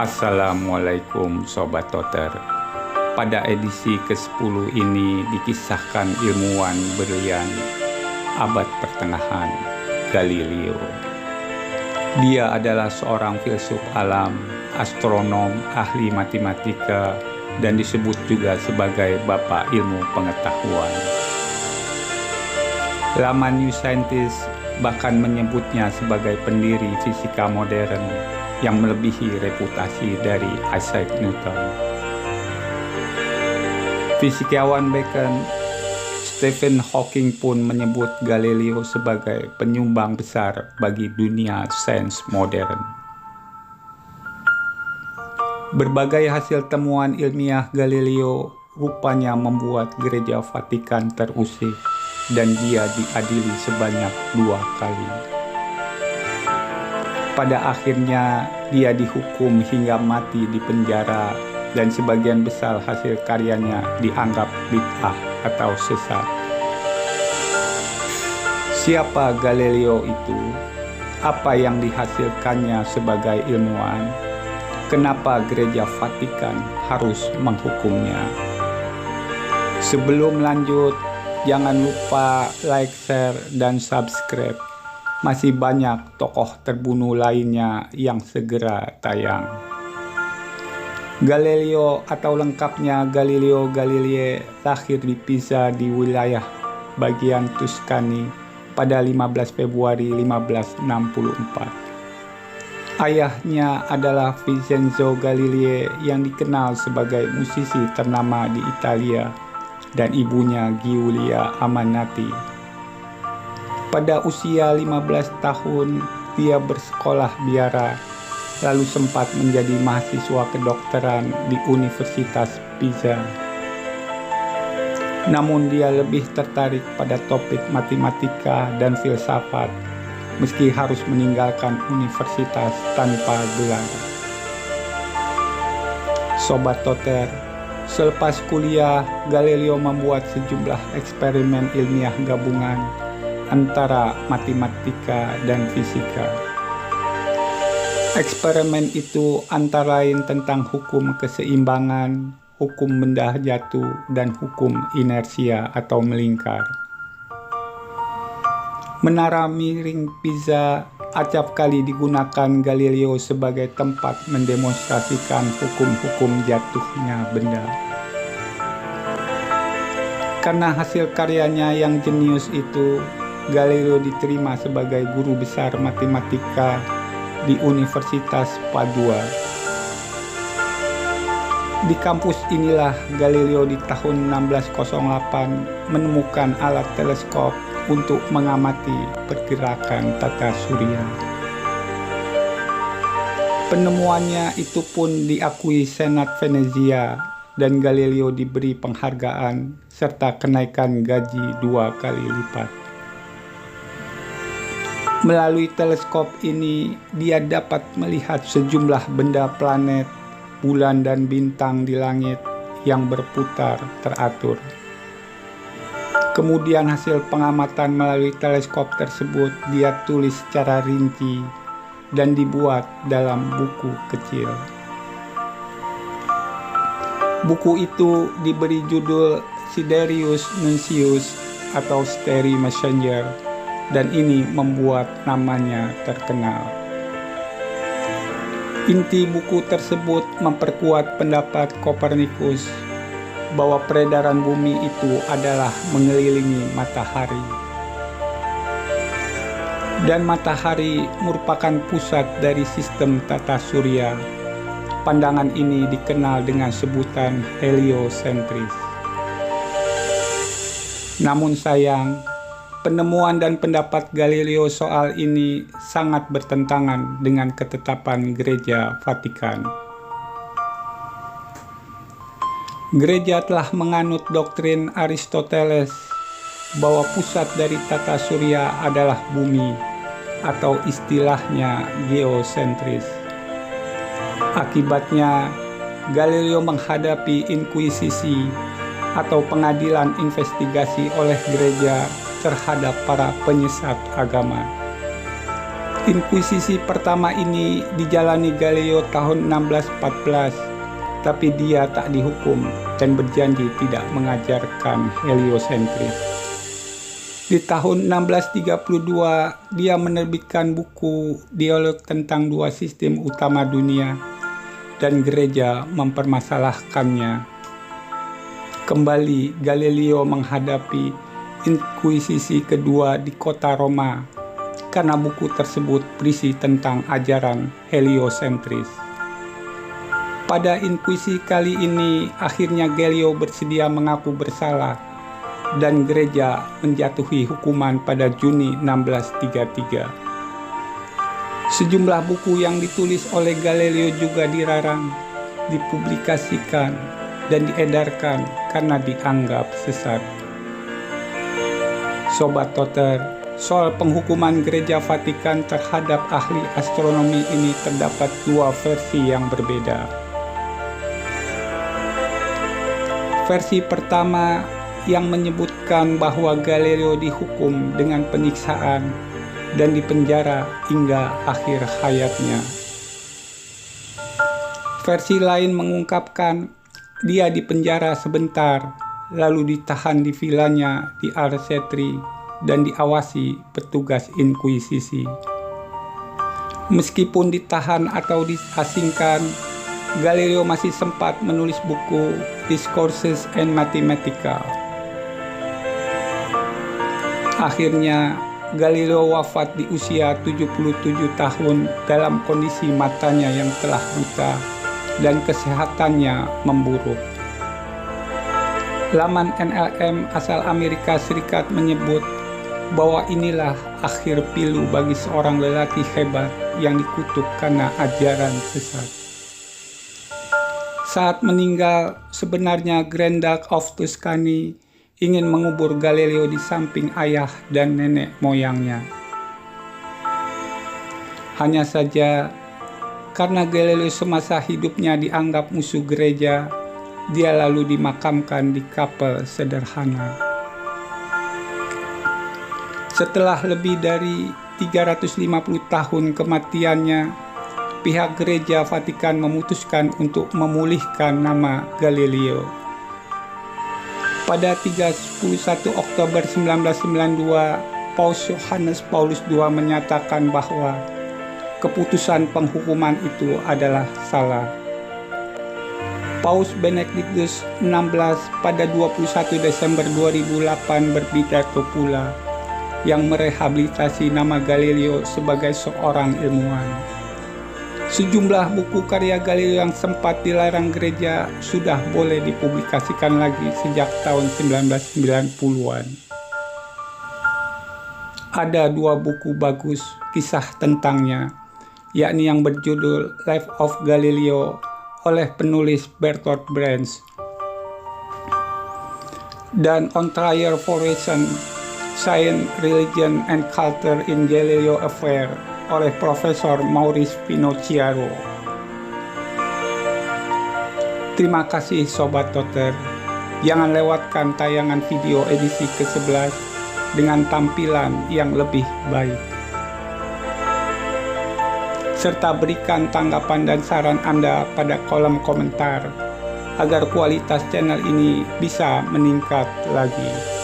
Assalamualaikum Sobat Toter. Pada edisi ke-10 ini dikisahkan ilmuwan brilian abad pertengahan, Galileo. Dia adalah seorang filsuf alam, astronom, ahli matematika, dan disebut juga sebagai Bapak Ilmu Pengetahuan. Laman New Scientist bahkan menyebutnya sebagai pendiri fisika modern yang melebihi reputasi dari Isaac Newton. Fisikawan Bacon, Stephen Hawking pun menyebut Galileo sebagai penyumbang besar bagi dunia sains modern. Berbagai hasil temuan ilmiah Galileo rupanya membuat Gereja Vatikan terusik dan dia diadili sebanyak 2 kali. Pada akhirnya, dia dihukum hingga mati di penjara dan sebagian besar hasil karyanya dianggap bid'ah atau sesat. Siapa Galileo itu? Apa yang dihasilkannya sebagai ilmuwan? Kenapa Gereja Vatikan harus menghukumnya? Sebelum lanjut, jangan lupa like, share, dan subscribe. Masih banyak tokoh terbunuh lainnya yang segera tayang. Galileo atau lengkapnya Galileo Galilei lahir di Pisa di wilayah bagian Tuscany pada 15 Februari 1564. Ayahnya adalah Vincenzo Galilei yang dikenal sebagai musisi ternama di Italia dan ibunya Giulia Amanati. Pada usia 15 tahun, dia bersekolah biara, lalu sempat menjadi mahasiswa kedokteran di Universitas Pisa. Namun dia lebih tertarik pada topik matematika dan filsafat, meski harus meninggalkan universitas tanpa gelar. Sobat Toter, selepas kuliah, Galileo membuat sejumlah eksperimen ilmiah gabungan antara matematika dan fisika. Eksperimen itu antara lain tentang hukum keseimbangan, hukum benda jatuh, dan hukum inersia atau melingkar. Menara miring Pisa acap kali digunakan Galileo sebagai tempat mendemonstrasikan hukum-hukum jatuhnya benda. Karena hasil karyanya yang jenius itu, Galileo diterima sebagai guru besar matematika di Universitas Padua. Di kampus inilah Galileo di tahun 1608 menemukan alat teleskop untuk mengamati pergerakan tata surya. Penemuannya itu pun diakui Senat Venezia dan Galileo diberi penghargaan serta kenaikan gaji 2 kali lipat. Melalui teleskop ini, dia dapat melihat sejumlah benda planet, bulan, dan bintang di langit yang berputar teratur. Kemudian hasil pengamatan melalui teleskop tersebut dia tulis secara rinci dan dibuat dalam buku kecil. Buku itu diberi judul Sidereus Nuncius atau Starry Messenger, dan ini membuat namanya terkenal. Inti buku tersebut memperkuat pendapat Kopernikus bahwa peredaran bumi itu adalah mengelilingi matahari. Dan matahari merupakan pusat dari sistem tata surya. Pandangan ini dikenal dengan sebutan heliosentris. Namun sayang, penemuan dan pendapat Galileo soal ini sangat bertentangan dengan ketetapan Gereja Vatikan. Gereja telah menganut doktrin Aristoteles bahwa pusat dari tata surya adalah bumi, atau istilahnya geosentris. Akibatnya, Galileo menghadapi inkuisisi atau pengadilan investigasi oleh gereja terhadap para penyesat agama. Inkuisisi pertama ini dijalani Galileo tahun 1614, tapi dia tak dihukum dan berjanji tidak mengajarkan heliosentris. Di tahun 1632, dia menerbitkan buku dialog tentang dua sistem utama dunia, dan gereja mempermasalahkannya. Kembali, Galileo menghadapi inkuisisi kedua di kota Roma, karena buku tersebut berisi tentang ajaran heliosentris. Pada inkuisisi kali ini, akhirnya Galileo bersedia mengaku bersalah, dan gereja menjatuhi hukuman pada Juni 1633. Sejumlah buku yang ditulis oleh Galileo juga dilarang, dipublikasikan, dan diedarkan karena dianggap sesat. Sobat Toter, soal penghukuman Gereja Vatikan terhadap ahli astronomi ini terdapat dua versi yang berbeda. Versi pertama yang menyebutkan bahwa Galileo dihukum dengan penyiksaan dan dipenjara hingga akhir hayatnya. Versi lain mengungkapkan dia dipenjara sebentar, lalu ditahan di vilanya di Arcetri dan diawasi petugas inkuisisi. Meskipun ditahan atau diasingkan, Galileo masih sempat menulis buku Discourses and Mathematica. Akhirnya, Galileo wafat di usia 77 tahun dalam kondisi matanya yang telah buta dan kesehatannya memburuk. Laman NLM asal Amerika Serikat menyebut bahwa inilah akhir pilu bagi seorang lelaki hebat yang dikutuk karena ajaran sesat. Saat meninggal, sebenarnya Grand Duke of Tuscany ingin mengubur Galileo di samping ayah dan nenek moyangnya. Hanya saja, karena Galileo semasa hidupnya dianggap musuh gereja, dia lalu dimakamkan di kapel sederhana. Setelah lebih dari 350 tahun kematiannya, pihak Gereja Vatikan memutuskan untuk memulihkan nama Galileo. Pada 31 Oktober 1992, Paus Yohanes Paulus II menyatakan bahwa keputusan penghukuman itu adalah salah. Paus Benediktus XVI pada 21 Desember 2008 berpidato pula yang merehabilitasi nama Galileo sebagai seorang ilmuwan. Sejumlah buku karya Galileo yang sempat dilarang gereja sudah boleh dipublikasikan lagi sejak tahun 1990-an. Ada dua buku bagus kisah tentangnya, yakni yang berjudul Life of Galileo oleh penulis Bertolt Brecht dan On Trial for Reason, Science, Religion, and Culture in Galileo Affair oleh Profesor Maurice Finocchiaro. Terima kasih Sobat Toter. Jangan lewatkan tayangan video edisi ke-11 dengan tampilan yang lebih baik. Serta berikan tanggapan dan saran Anda pada kolom komentar agar kualitas channel ini bisa meningkat lagi.